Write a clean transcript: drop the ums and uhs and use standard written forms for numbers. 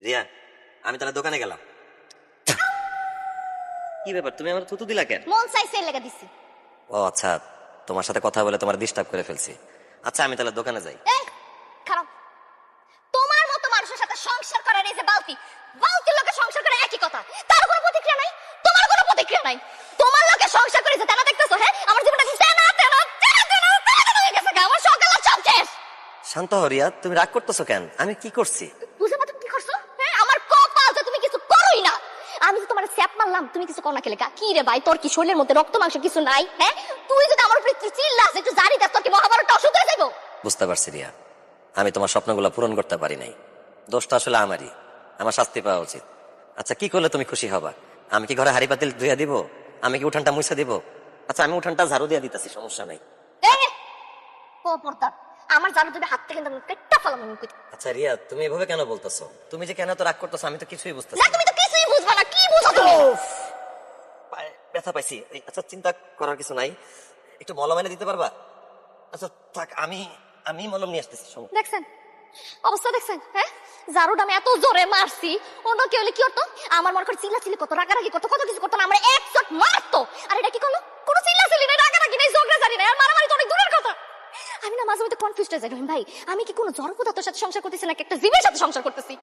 রিয়া, আমি তাহলে দোকানে গেলাম। কি ব্যাপার, তুমি আমার থুতু দিলা কেন? মন চাইছে লেগে দিছি। ও আচ্ছা, তোমার সাথে কথা বলে তোমার ডিস্টার্ব করে ফেলছি। আচ্ছা আমি তাহলে দোকানে যাই। এই খারাপ, তোমার মতো মানুষের সাথে সংসার করার এই যে বালতি বালতির লোকের সংসার করে একই কথা, তার কোনো প্রতিক্রিয়া নাই, তোমার কোনো প্রতিক্রিয়া নাই। তোমার লোকে সংসার করেছে তেনা দেখতেছো, হ্যাঁ আমার জীবনটা তেনা তেনা তেনা তেনা তেনা হয়ে গেছে, আমার সকাল আর সব শেষ। শান্ত হও রিয়া, তুমি রাগ করতেছো কেন? আমি কি করছি? বুঝে মা তুমি কি করছো? হ্যাঁ আমার কপাল যে তুমি কিছু করোই না। আমি যে তোমার স্যাপ মারলাম, তুমি কিছু করো না কেলে? কি রে ভাই, তোর কি শরীরের মধ্যে রক্ত মাংস কিছু নাই? হ্যাঁ তুই যদি আমার উপরে চিল্লাস একটু জারি দেখ, তোর কি মহাভারতটা অশুদ্ধ হয়ে যাইবো? বুঝতে পারছি রিয়া, আমি তোমার স্বপ্নগুলো পূরণ করতে পারি নাই। দোষটা আসলে আমারই, আমার শাস্তি পাওয়া উচিত। আচ্ছা কি করলে তুমি খুশি হবা? আমি কি ঘরে হাড়ি পাতিল ধুইয়া দিব? আমি কি উঠানটা মুছা দিব? আচ্ছা আমি উঠানটা ঝাড়ু দিয়ে দিতেছি, সমস্যা নাই। এই ও পর্দা, আমার জানো তুমি হাত থেকে কিন্তু কেটটা ফেলাম আমি কই। আচ্ছা রিয়া, তুমি এভাবে কেন বলতেছো? তুমি যে কেন তো রাগ করতেছো আমি তো কিছুই বুঝতেছি না না। তুমি তো কিছুই বুঝবা না, কি বুঝো তুমি? পায়ে ব্যথা পাইছি। আচ্ছা চিন্তা করার কিছু নাই, একটু মলম এনে দিতে পারবা? আচ্ছা থাক, আমি আমি মলম নিয়ে আসতেছি। দেখছেন অবস্থা, দেখছেন? হ্যাঁ জারুটা আমি এত জোরে মারছি, অন্য কেউ হলে কি হতো? আমার মনে করে চিল্লাচিল্লি করতো, রাগারাগি করতো, কত কিছু করতো না, আমার এক চট মারতো। আর এটা কি করলো? কোনো চিল্লাচিল্লি নেই, রাগারাগি নেই, ঝগড়াঝাড়ি নেই, আর মারামারি তো অনেক দূরের কথা। আমি না মাঝে মধ্যে কনফিউজ হয়ে যাই, রহিম ভাই আমি কি কোনো জড় পদার্থের সাথে সংসার করতেছি নাকি একটা জীবের সাথে সংসার করতেছি?